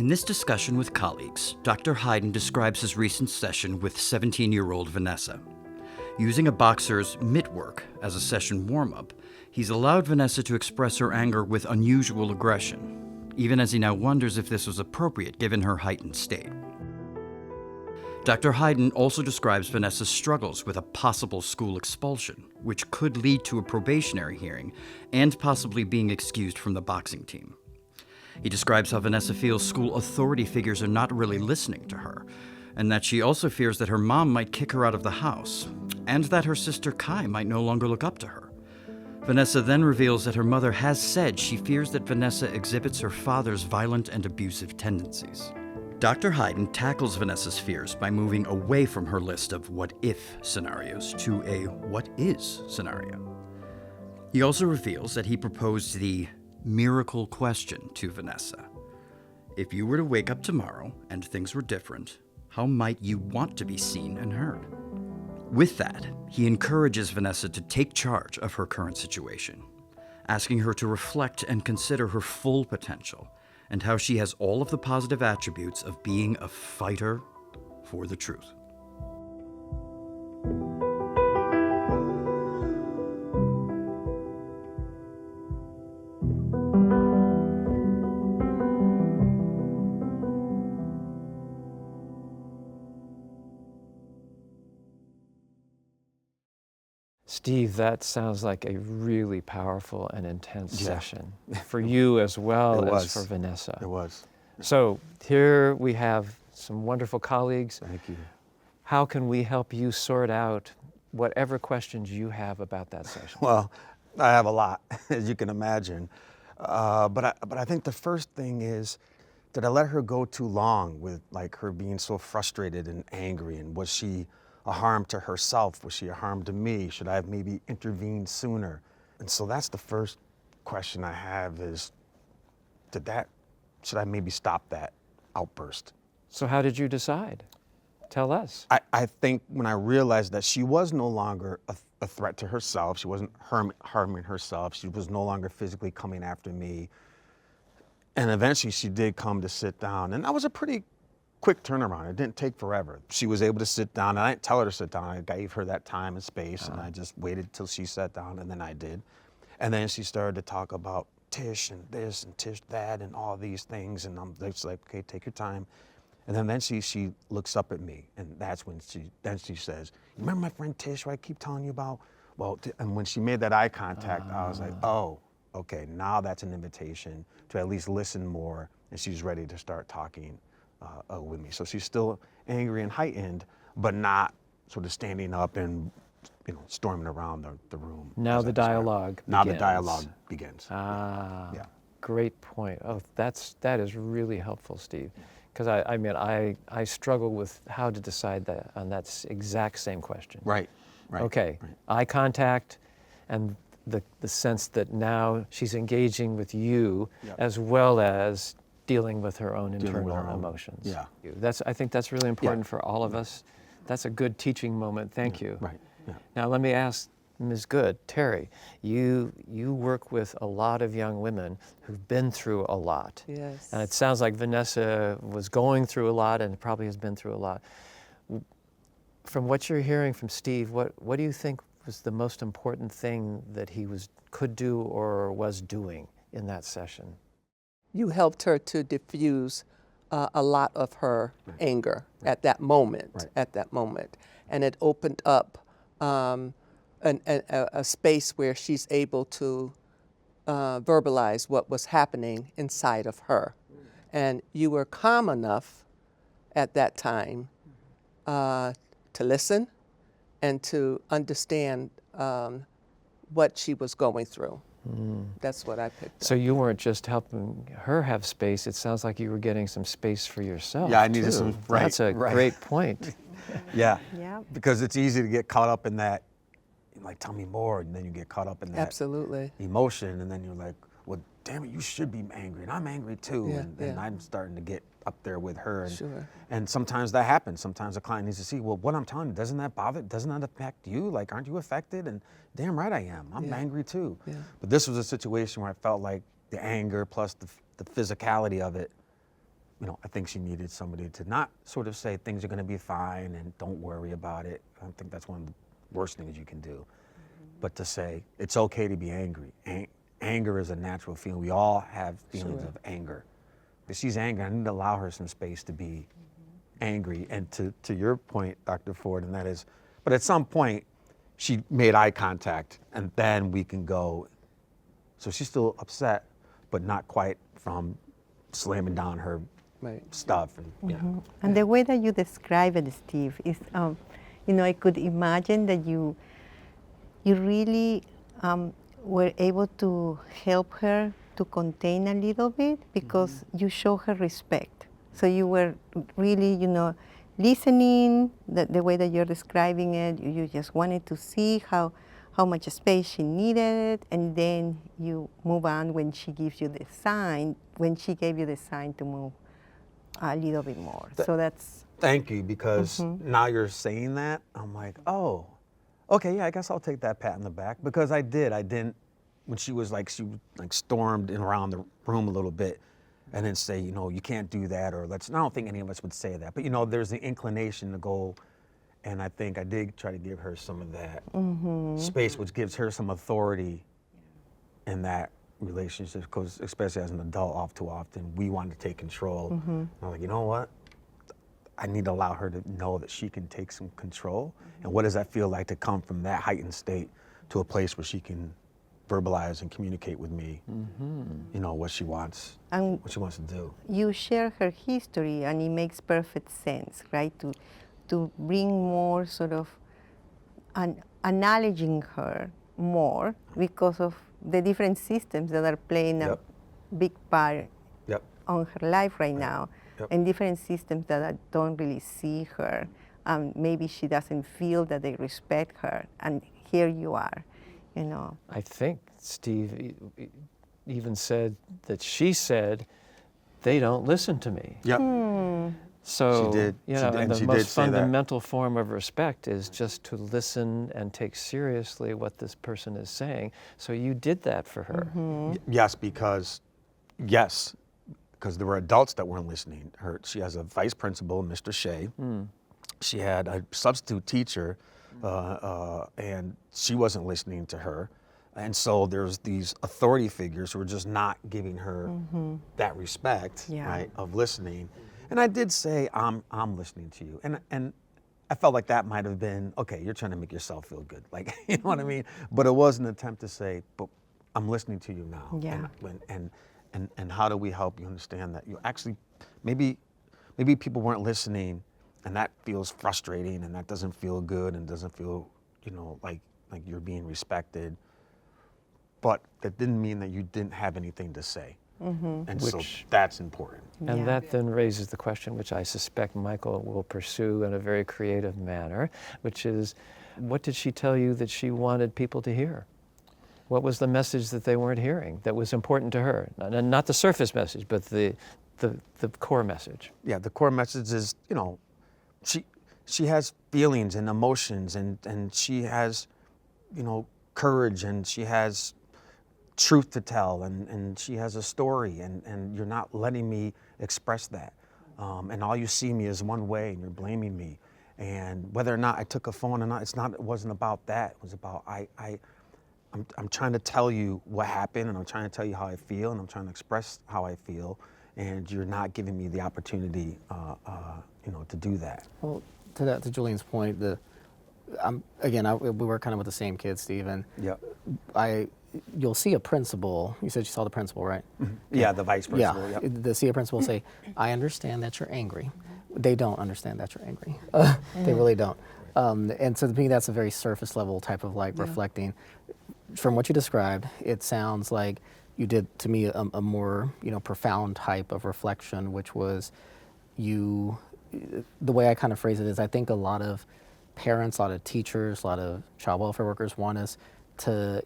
In this discussion with colleagues, Dr. Hydon describes his recent session with 17-year-old Vanessa. Using a boxer's mitt work as a session warm-up, he's allowed Vanessa to express her anger with unusual aggression, even as he now wonders if this was appropriate given her heightened state. Dr. Hydon also describes Vanessa's struggles with a possible school expulsion, which could lead to a probationary hearing and possibly being excused from the boxing team. He describes how Vanessa feels school authority figures are not really listening to her, and that she also fears that her mom might kick her out of the house, and that her sister Kai might no longer look up to her. Vanessa then reveals that her mother has said she fears that Vanessa exhibits her father's violent and abusive tendencies. Dr. Hydon tackles Vanessa's fears by moving away from her list of what-if scenarios to a what-is scenario. He also reveals that he proposed the miracle question to Vanessa. If you were to wake up tomorrow and things were different, how might you want to be seen and heard? With that, he encourages Vanessa to take charge of her current situation, asking her to reflect and consider her full potential and how she has all of the positive attributes of being a fighter for the truth. Steve, that sounds like a really powerful and intense session for you as well as for Vanessa. It was. So here we have some wonderful colleagues. Thank you. How can we help you sort out whatever questions you have about that session? Well, I have a lot, as you can imagine. But I think the first thing is, did I let her go too long with like her being so frustrated and angry? And was she a harm to herself? Was she a harm to me? Should I have maybe intervened sooner? And so that's the first question I have is, should I maybe stop that outburst? So how did you decide? Tell us. I think when I realized that she was no longer a threat to herself, she wasn't harming herself, she was no longer physically coming after me, and eventually she did come to sit down, and that was a pretty quick turnaround. It didn't take forever. She was able to sit down, and I didn't tell her to sit down. I gave her that time and space, and I just waited till she sat down, and then I did. And then she started to talk about Tish and this and Tish that and all these things, and I'm just like, okay, take your time. And then she looks up at me, and that's when she says, remember my friend Tish, who I keep telling you about? Well, and when she made that eye contact, I was like, oh, okay, now that's an invitation to at least listen more, and she's ready to start talking with me. So she's still angry and heightened, but not sort of standing up and storming around the room. Now the dialogue begins. Now the dialogue begins. Yeah. Great point. Oh, that is really helpful, Steve. Because I struggle with how to decide that on that exact same question. Right. Okay, right. Eye contact and the sense that now she's engaging with you as well as dealing with her own internal emotions. Yeah. I think that's really important for all of us. That's a good teaching moment. Thank you. Right. Yeah. Now let me ask Ms. Good, Terry, you work with a lot of young women who've been through a lot. Yes. And it sounds like Vanessa was going through a lot and probably has been through a lot. From what you're hearing from Steve, what do you think was the most important thing that he could do or was doing in that session? You helped her to diffuse a lot of her anger at that moment, and it opened up a space where she's able to verbalize what was happening inside of her. And you were calm enough at that time to listen and to understand what she was going through. That's what I picked up. So you weren't just helping her have space, it sounds like you were getting some space for yourself. Yeah, I needed some, That's a great point. Yeah, because it's easy to get caught up in that, like, tell me more, and then you get caught up in that Absolutely. emotion, and then you're like, well, damn it, you should be angry, and I'm angry too, and I'm starting to get up there with her. And, and sometimes that happens. Sometimes a client needs to see, well, what I'm telling you, doesn't that affect you? Like, aren't you affected? And damn right I am. I'm angry too. But this was a situation where I felt like the anger plus the physicality of it, I think she needed somebody to not sort of say things are going to be fine and don't worry about it. I think that's one of the worst things you can do. But to say it's okay to be angry. Anger is a natural feeling. We all have feelings of anger. If she's angry, I need to allow her some space to be angry. And to your point, Dr. Ford, and that is, but at some point, she made eye contact, and then we can go. So she's still upset, but not quite from slamming down her stuff. And, And the way that you describe it, Steve, is, I could imagine that you really were able to help her to contain a little bit because you show her respect. So you were really, listening, the way that you're describing it, you just wanted to see how much space she needed, and then you move on when she gives you the sign, when she gave you the sign to move a little bit more. So that's... Thank you, because now you're saying that, I'm like, oh, okay, yeah, I guess I'll take that pat on the back, because I didn't, when she stormed in around the room a little bit, and then say, you can't do that, or I don't think any of us would say that, but there's the inclination to go, and I think I did try to give her some of that space, which gives her some authority in that relationship, because especially as an adult, all too often, we want to take control. I'm like, you know what? I need to allow her to know that she can take some control, and what does that feel like to come from that heightened state to a place where she can verbalize and communicate with me, what she wants, what she wants to do. You share her history, and it makes perfect sense, right? To bring more sort of acknowledging her more because of the different systems that are playing a big part on her life right now, and different systems that don't really see her. Maybe she doesn't feel that they respect her, and here you are. I think Steve even said that she said, they don't listen to me. So, she did. And the most fundamental form of respect is just to listen and take seriously what this person is saying. So you did that for her. Yes, because there were adults that weren't listening. She has a vice principal, Mr. Shea. She had a substitute teacher, and she wasn't listening to her. And so there's these authority figures who are just not giving her that respect, right, of listening. And I did say, I'm listening to you. And I felt like that might have been, okay, you're trying to make yourself feel good. Like, you know what I mean? But it was an attempt to say, but I'm listening to you now. And how do we help you understand that you actually, maybe people weren't listening, and that feels frustrating, and that doesn't feel good, and doesn't feel, like you're being respected. But that didn't mean that you didn't have anything to say. And so that's important. And that then raises the question, which I suspect Michael will pursue in a very creative manner, which is, what did she tell you that she wanted people to hear? What was the message that they weren't hearing that was important to her? And not the surface message, but the core message. Yeah, the core message is, she has feelings and emotions, and she has, courage, and she has truth to tell, and she has a story, and you're not letting me express that. And all you see me is one way, and you're blaming me. And whether or not I took a phone or not, it wasn't about that. It was about, I'm trying to tell you what happened, and I'm trying to tell you how I feel, and I'm trying to express how I feel, and you're not giving me the opportunity, to do that. Well, to Julian's point, we were kind of with the same kids, Steve, and you'll see a principal. You said you saw the principal, right? Yeah, the vice principal. Yeah, the see a principal say, "I understand that you're angry." They don't understand that you're angry. They really don't. And so to me, that's a very surface level type of reflecting. From what you described, it sounds like you did, to me, a more profound type of reflection, which was the way I kind of phrase it is, I think a lot of parents, a lot of teachers, a lot of child welfare workers want us to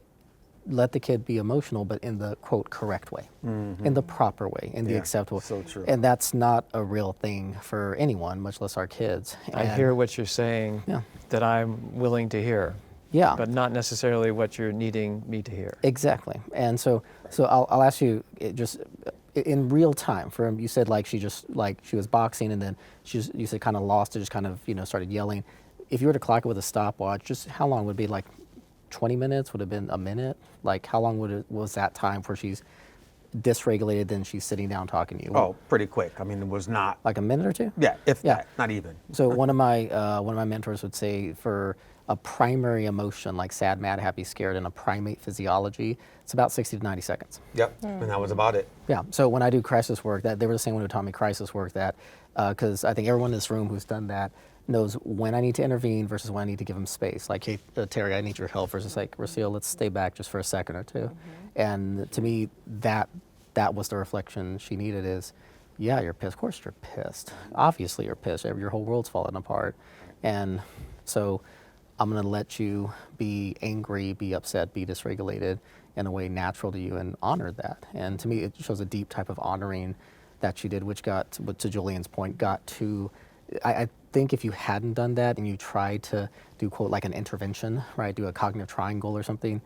let the kid be emotional, but in the, quote, correct way, in the proper way, in the acceptable. So true. And that's not a real thing for anyone, much less our kids. I hear what you're saying, that I'm willing to hear. Yeah. But not necessarily what you're needing me to hear. Exactly. And so I'll ask you, in real time. You said like she was boxing and then you said kind of lost it, just kind of started yelling. If you were to clock it with a stopwatch, just how long would it be? Like 20 minutes? Would it have been a minute? Like how long was that time where she's dysregulated, then she's sitting down talking to you? Oh, pretty quick. I mean, it was not. Like a minute or two? Yeah, if Yeah. that, not even. So one of my mentors would say for a primary emotion like sad, mad, happy, scared in a primate physiology, it's about 60 to 90 seconds. Yep, and that was about it. Yeah. So when I do crisis work, they were the same one who taught me crisis work. That because I think everyone in this room who's done that knows when I need to intervene versus when I need to give them space. Like, hey, Terry, I need your help. Versus like, Rocio, let's stay back just for a second or two. And to me, that was the reflection she needed. Is, yeah, you're pissed. Of course you're pissed. Obviously you're pissed. Your whole world's falling apart. And so I'm going to let you be angry, be upset, be dysregulated in a way natural to you and honor that. And to me, it shows a deep type of honoring that she did, which got, to Julian's point, got to, I think if you hadn't done that and you tried to do, quote, like an intervention, right, do a cognitive triangle or something,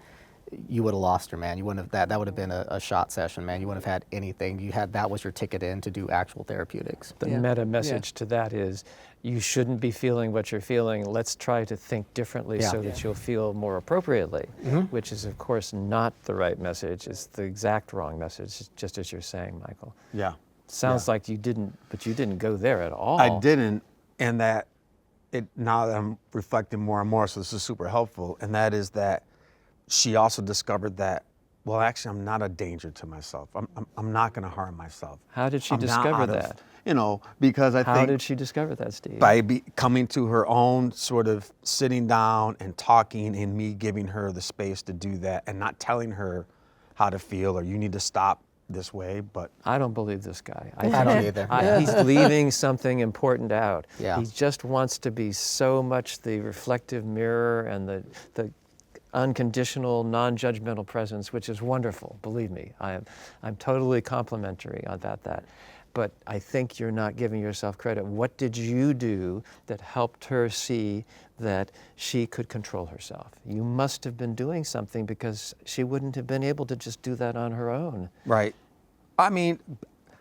you would have lost her, man. You wouldn't have, that would have been a shot session, man. You wouldn't have had anything. That was your ticket in to do actual therapeutics. The meta message to that is you shouldn't be feeling what you're feeling. Let's try to think differently so that you'll feel more appropriately, which is, of course, not the right message. It's the exact wrong message, just as you're saying, Michael. Yeah. Sounds like you didn't, but you didn't go there at all. I didn't, and that now that I'm reflecting more and more, so this is super helpful, and that is that she also discovered that, well, actually, I'm not a danger to myself. I'm not going to harm myself. How did she I'm not discover out of- that? Because I How think did she discover that, Steve? by coming to her own sort of sitting down and talking and me giving her the space to do that and not telling her how to feel or you need to stop this way, but I don't believe this guy. I don't either. He's leaving something important out. Yeah. He just wants to be so much the reflective mirror and the unconditional, non-judgmental presence, which is wonderful. Believe me, I'm totally complimentary about that. But I think you're not giving yourself credit. What did you do that helped her see that she could control herself? You must have been doing something because she wouldn't have been able to just do that on her own. right. I mean,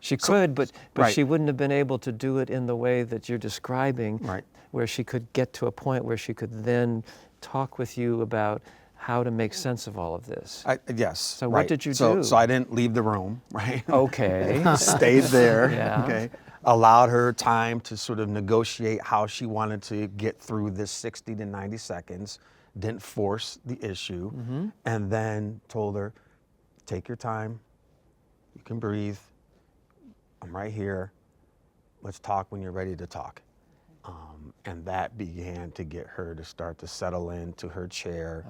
She could, but right. she wouldn't have been able to do it in the way that you're describing, Right. where she could get to a point where she could then talk with you about how to make sense of all of this. yes. So what did you so, do? So I didn't leave the room, right? Okay. Stayed there, Yeah. okay? Allowed her time to sort of negotiate how she wanted to get through this 60 to 90 seconds, didn't force the issue, and then told her, take your time, you can breathe, I'm right here, let's talk when you're ready to talk. And that began to get her to start to settle into her chair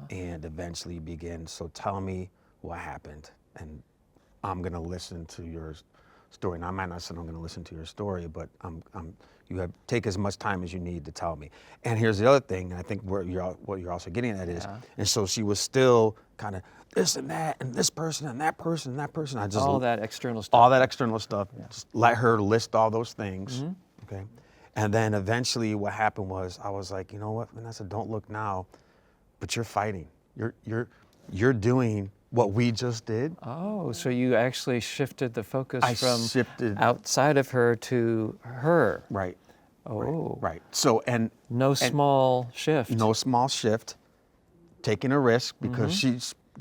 and eventually begin, so tell me what happened. And I'm gonna listen to your story. Now I might not say I'm gonna listen to your story, but take as much time as you need to tell me. And here's the other thing, and I think what you're also getting at is, and so she was still kind of this and that, and this person and that person and that person. I just all that external stuff. all that external stuff. Just let her list all those things, okay? And then eventually what happened was I was like, you know what, Vanessa, don't look now, but you're fighting. You're doing what we just did. Oh, so you actually shifted the focus I from shifted. outside of her to her. Right. Oh. Right. So No small shift. no small shift, taking a risk because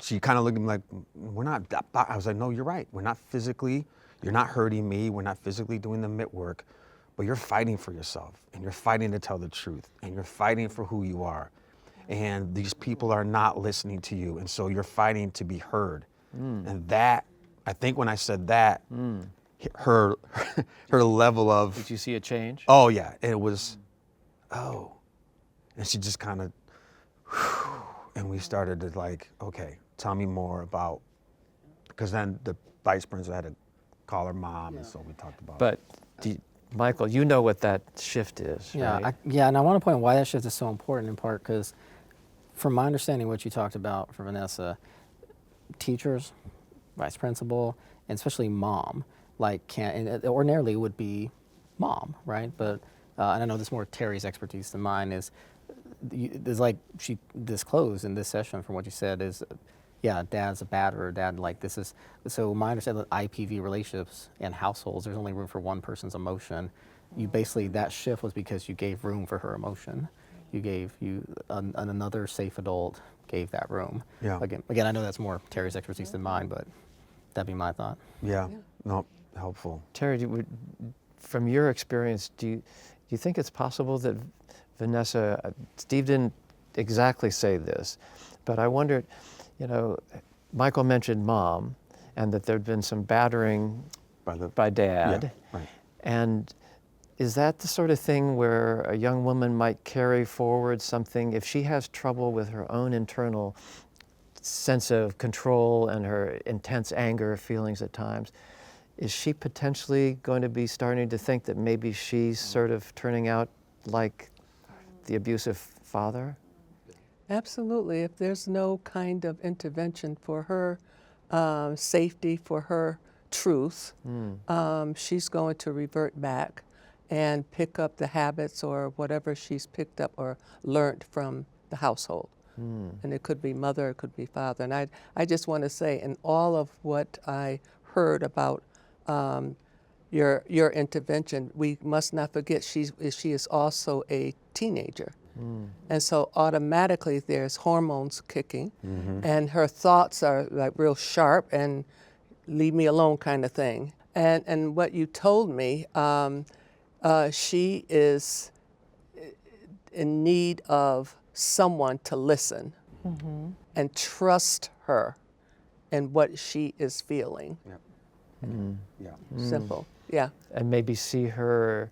she kind of looked at me like, we're not, I was like, no, you're right. We're not physically, you're not hurting me. We're not physically doing the Mitt work, but you're fighting for yourself and you're fighting to tell the truth and you're fighting for who you are. And these people are not listening to you. And so you're fighting to be heard. And that, I think when I said that, her level of, Did you see a change? oh yeah, it was, oh. And she just kind of, and we started to like, okay, tell me more about, because then the vice principal had to call her mom, and so we talked about But Michael, you know what that shift is, Yeah, right? and I want to point out why that shift is so important in part because from my understanding what you talked about for Vanessa, teachers, vice principal, and especially mom, like and ordinarily it would be mom, right? But, and I know this is more Terry's expertise than mine, is like she disclosed in this session from what you said is yeah, dad's a batterer, dad, like this is, so my understanding of IPV relationships and households, there's only room for one person's emotion. You basically, that shift was because you gave room for her emotion. You gave, another safe adult gave that room. Yeah. Again, I know that's more Terry's expertise than mine, but that'd be my thought. Yeah. No, helpful. Terry, from your experience, do you think it's possible that Vanessa, Steve didn't exactly say this, but I wondered, you know, Michael mentioned mom and that there'd been some battering by dad. Yeah, right. And is that the sort of thing where a young woman might carry forward something if she has trouble with her own internal sense of control and her intense anger feelings at times? Is she potentially going to be starting to think that maybe she's sort of turning out like the abusive father? Absolutely. If there's no kind of intervention for her safety, for her truth, she's going to revert back and pick up the habits or whatever she's picked up or learned from the household. And it could be mother, it could be father. And I just want to say, in all of what I heard about your intervention, we must not forget she is also a teenager. And so automatically there's hormones kicking, and her thoughts are like real sharp and leave me alone kind of thing. And what you told me, she is in need of someone to listen and trust her and what she is feeling. Yeah. Simple. Yeah. And maybe see her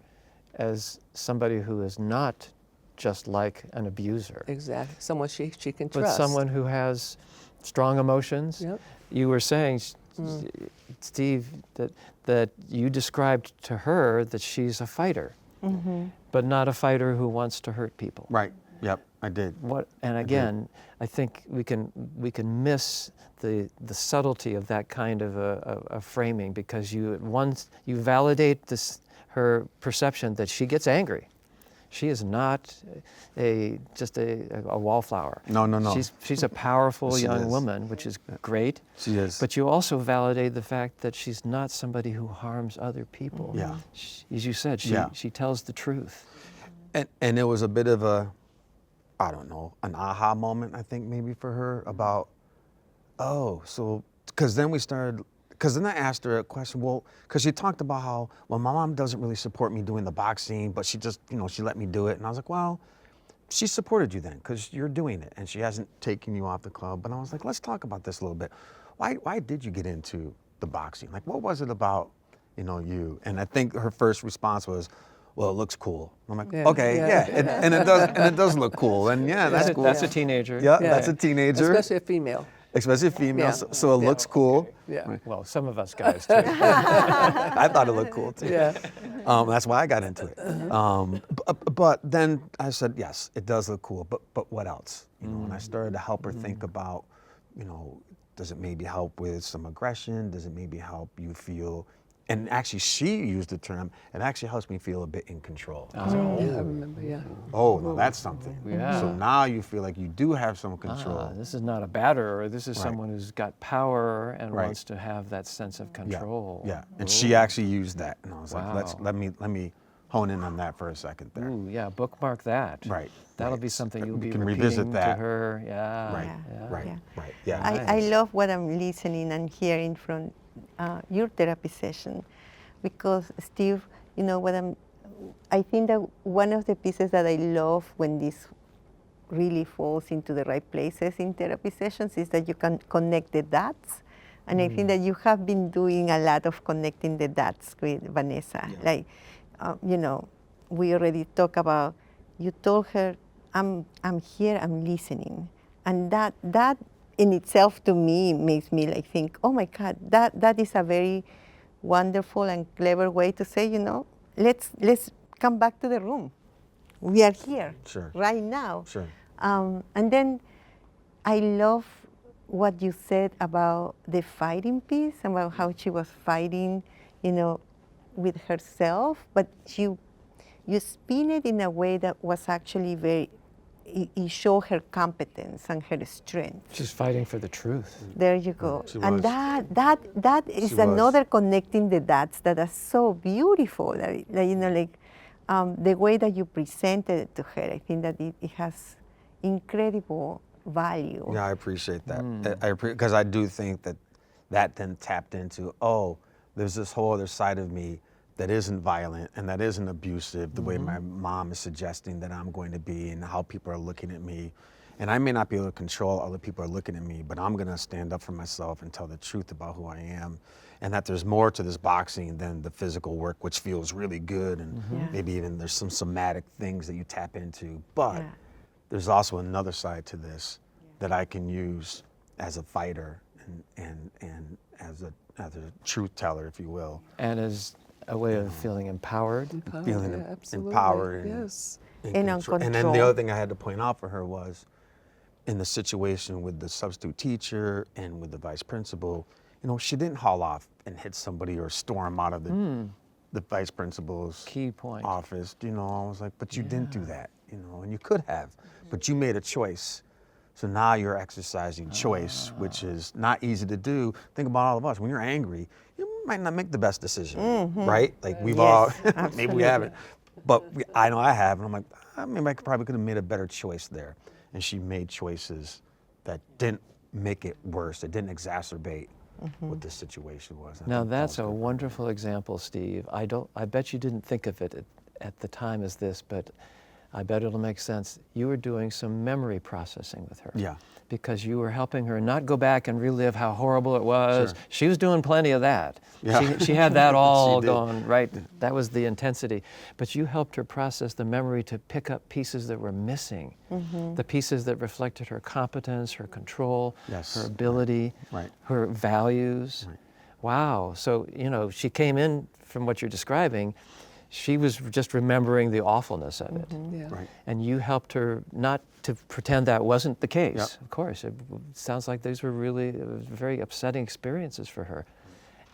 as somebody who is not just like an abuser, Exactly. Someone she can but trust. someone who has strong emotions. Yep. You were saying, Steve, that you described to her that she's a fighter, but not a fighter who wants to hurt people. Right. Yep. I did. And again, I think we can miss the subtlety of that kind of a framing, because you validate her perception that she gets angry. She is not just a wallflower. No. She's a powerful She young is. woman, which is great. She is. But you also validate the fact that she's not somebody who harms other people. Yeah. As you said, she tells the truth. And it was a bit of a, I don't know, an aha moment, I think, maybe for her about, because then I asked her a question, because she talked about how, my mom doesn't really support me doing the boxing, but she just, she let me do it. And I was like, well, she supported you then, because you're doing it, and she hasn't taken you off the club. But I was like, let's talk about this a little bit. Why did you get into the boxing? Like, what was it about, you? And I think her first response was, well, it looks cool. I'm like, and it does look cool, and that's cool. That's a teenager. Yeah, that's a teenager. Especially a female. Especially a female, Yeah. so it looks cool. Yeah. Well, some of us guys too. I thought it looked cool too. Yeah. That's why I got into it. But then I said, yes, it does look cool, but what else? And I started to help her think about, does it maybe help with some aggression? Does it maybe help you feel? And actually, she used the term, it actually helps me feel a bit in control. I was like, Yeah, I remember, yeah. oh, no, that's something. Yeah. So now you feel like you do have some control. This is not a batterer. This is Right. someone who's got power and Right. wants to have that sense of control. Yeah, and she actually used that, and I was Wow. like, let me hone in on that for a second there. Ooh, yeah, bookmark that. Right. That'll right. be something you'll We be can repeating revisit that. to her. Yeah. Right. Yeah. Right. Yeah. Right. Yeah. I Nice. love what I'm listening and hearing from your therapy session, because Steve, I think that one of the pieces that I love when this really falls into the right places in therapy sessions is that you can connect the dots. And I think that you have been doing a lot of connecting the dots with Vanessa. Yeah. Like, we already talked about, you told her, I'm here, I'm listening. And that in itself to me makes me like think, oh my God, that is a very wonderful and clever way to say, let's come back to the room. We are here Sure. right now. Sure. And then I love what you said about the fighting piece, about how she was fighting, with herself, but you spin it in a way that was actually very it showed her competence and her strength. She's fighting for the truth. There you go. She And was. that is She was. another connecting the dots that are so beautiful. The way that you presented it to her, I think that it has incredible value. Yeah, I appreciate that. Because I do think that then tapped into, oh, there's this whole other side of me that isn't violent and that isn't abusive the way my mom is suggesting that I'm going to be, and how people are looking at me. And I may not be able to control how other people are looking at me, but I'm going to stand up for myself and tell the truth about who I am. And that there's more to this boxing than the physical work, which feels really good. And maybe even there's some somatic things that you tap into. But there's also another side to this that I can use as a fighter and as a truth teller, if you will. And as a way of feeling empowered. Feeling absolutely. empowered Yes. And on And then the control. other thing I had to point out for her was, in the situation with the substitute teacher and with the vice principal, she didn't haul off and hit somebody or storm out of the vice principal's Key point. office. I was like, but you didn't do that, and you could have, but you made a choice. So now you're exercising choice, which is not easy to do. Think about all of us. When you're angry, you might not make the best decision, right? Like we've all, maybe we haven't, but I know I have, and I'm like, maybe I probably could have made a better choice there. And she made choices that didn't make it worse. It didn't exacerbate what the situation was. Now that's a wonderful example, Steve. I bet you didn't think of it at the time as this, but I bet it'll make sense. You were doing some memory processing with her. Yeah. Because you were helping her not go back and relive how horrible it was. Sure. She was doing plenty of that. Yeah. She had that all She did. going, right? That was the intensity. But you helped her process the memory to pick up pieces that were missing. The pieces that reflected her competence, her control, Yes. her ability, Right. her values. Right. Wow. So, she came in, from what you're describing, she was just remembering the awfulness of it. Yeah. Right. And you helped her not to pretend that wasn't the case. Yep. Of course, it sounds like these were really very upsetting experiences for her.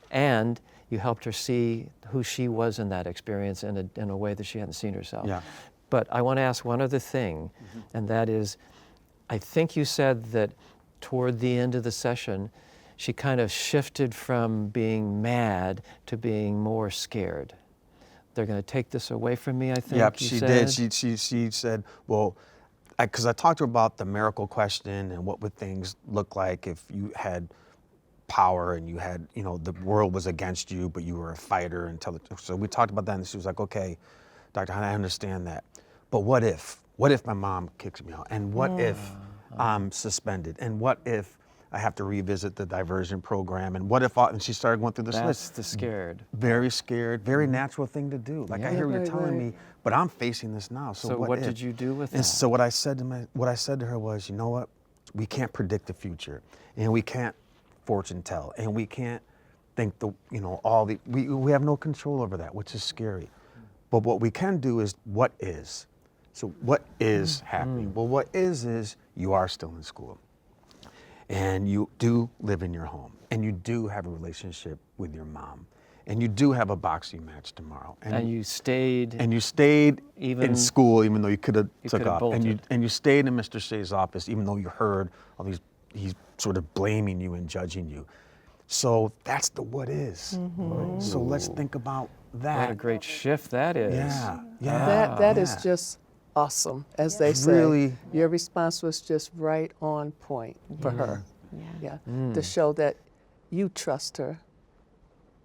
And you helped her see who she was in that experience in a way that she hadn't seen herself. Yeah. But I want to ask one other thing, and that is, I think you said that toward the end of the session, she kind of shifted from being mad to being more scared. They're going to take this away from me, I think. Yep, you she said. did. She said, well, because I talked to her about the miracle question and what would things look like if you had power and you had, the world was against you, but you were a fighter. So we talked about that, and she was like, okay, Dr. Hydon, I understand that. But what if? What if my mom kicks me out? And what if I'm suspended? And what if I have to revisit the diversion program? And what if, and she started going through this That's list. the scared. Very scared, very natural thing to do. Like I hear what you're Right, telling right. me, but I'm facing this now. So what did you do with And that? so what I said to her was, you know what? We can't predict the future, and we can't fortune tell, and we can't think we have no control over that, which is scary. But what we can do is what is. So what is happening? Well, what is you are still in school. And you do live in your home, and you do have a relationship with your mom, and you do have a boxing match tomorrow. And you stayed. And you stayed in school, even though you could have took could have off. bolted. And you stayed in Mr. Shea's office, even though you heard all these, he's sort of blaming you and judging you. So that's the what is. So let's think about that. What a great shift that is. Yeah. That is just awesome, as they say. Really. Your response was just right on point for her. Yeah. To show that you trust her,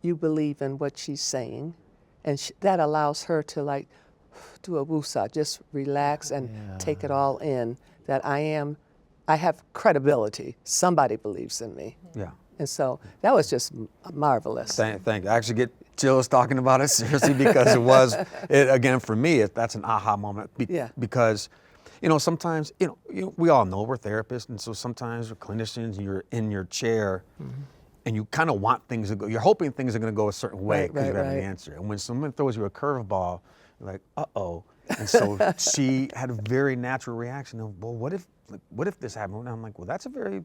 you believe in what she's saying, and that allows her to do a woosah, just relax and take it all in. That I have credibility. Somebody believes in me. Yeah. And so that was just marvelous. Thank you. I actually get chills talking about it, seriously, because again, for me, that's an aha moment. Because, sometimes, we all know we're therapists, and so sometimes we're clinicians, you're in your chair, and you kind of want things to go, you're hoping things are going to go a certain way because you have an answer. And when someone throws you a curveball, you're like, uh-oh. And so she had a very natural reaction of, well, what if this happened? And I'm like, well, that's a very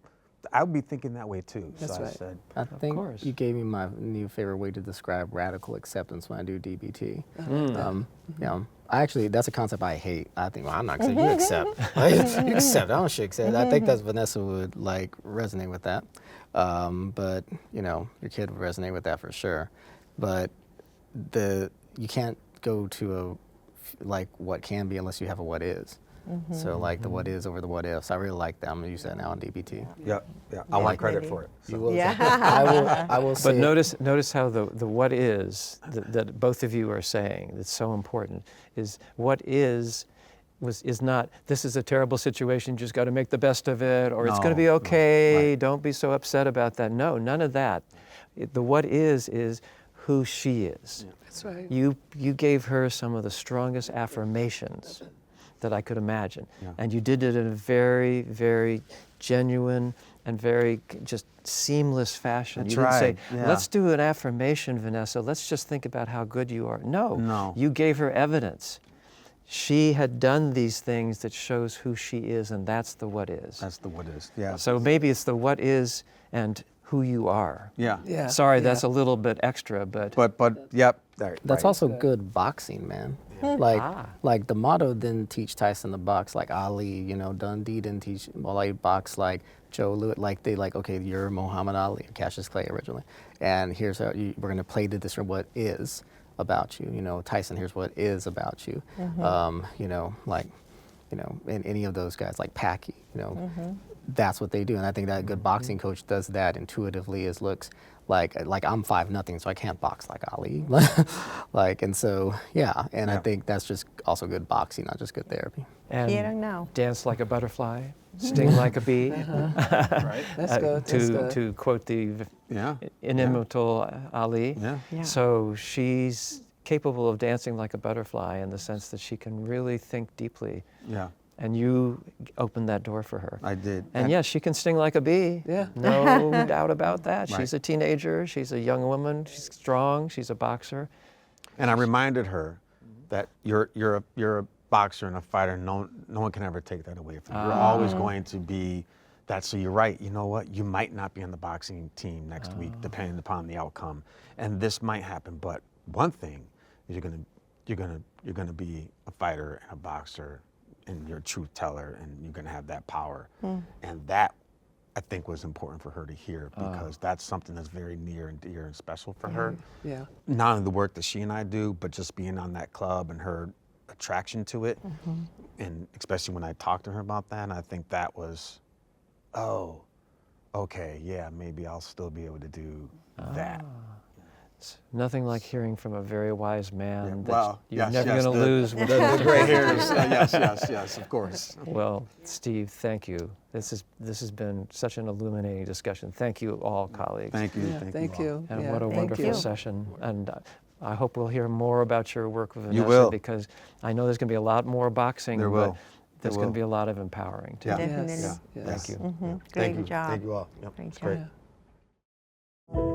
I would be thinking that way too. That's so right. I said, I think course. you gave me my new favorite way to describe radical acceptance when I do DBT. You know, that's a concept I hate. I think, well, I'm not going to say you accept. Like, you accept, I don't should accept. I think that's Vanessa would like resonate with that. But, you know, your kid would resonate with that for sure. But you can't go to like what can be unless you have a what is. So like the what is over the what ifs. I really like that. I'm gonna use that now in DBT. yeah. I want credit for it. You will. Yeah. I will say. But notice how the what is that both of you are saying that's so important is what is not this is a terrible situation, you just got to make the best of it, or it's going to be okay, right. don't be so upset about that. No, none of that. The what is who she is. That's right. You gave her some of the strongest affirmations that I could imagine. Yeah. And you did it in a very, very genuine and very just seamless fashion. That's You didn't say, right, yeah. let's do an affirmation, Vanessa. Let's just think about how good you are. No. You gave her evidence. She had done these things that shows who she is, and that's the what is. That's the what is. Yeah. So maybe it's the what is and who you are. Yeah. Yeah. Sorry, yeah. that's a little bit extra, but Yep. That's right. also good boxing, man. Like the motto didn't teach Tyson to box like Ali, you know, Dundee didn't teach Molly box like Joe Louis. Like they okay, you're Muhammad Ali, Cassius Clay originally, and here's how we're gonna play to this what is about you. You know, Tyson, here's what is about you. You know, like, you know, and any of those guys like Packy, you know, that's what they do, and I think that a good boxing coach does that intuitively. Looks like I'm 5-0, so I can't box like Ali. Like, and so, yeah, and I think that's just also good boxing, not just good therapy. and Here and now. dance like a butterfly, sting like a bee. Right. That's good. That's good. To quote the Yeah. inimitable Ali. Yeah. Yeah. So she's capable of dancing like a butterfly in the sense that she can really think deeply. Yeah. And you opened that door for her. I did. And yes, she can sting like a bee. Yeah. No doubt about that. Right. She's a teenager, she's a young woman, she's strong, she's a boxer. And I reminded her that you're a boxer and a fighter. No one can ever take that away from you. You're always going to be that. So you're right. You know what? You might not be on the boxing team next week, depending upon the outcome. And this might happen. But one thing is you're gonna be a fighter and a boxer, and you're a truth teller, and you're gonna have that power. And that, I think, was important for her to hear, because that's something that's very near and dear and special for her. Yeah. Not only the work that she and I do, but just being on that club and her attraction to it. And especially when I talked to her about that, and I think that was, oh, okay, yeah, maybe I'll still be able to do that. It's nothing like hearing from a very wise man that Well, you're yes, never yes, going to the- lose. The gray hairs, yes, of course. Well, Steve, thank you. This has been such an illuminating discussion. Thank you all, colleagues. Thank you, Yeah, thank all. you. And Yeah, what a thank wonderful you. session. And I hope we'll hear more about your work with Vanessa. You will. Because I know there's going to be a lot more boxing. There but will. There's There going will. to be a lot of empowering too. Yeah. Definitely. Yes. Yeah. Yes. Thank you. Great Thank you. job. Thank you all. Yep, Great it's job. great. Yeah.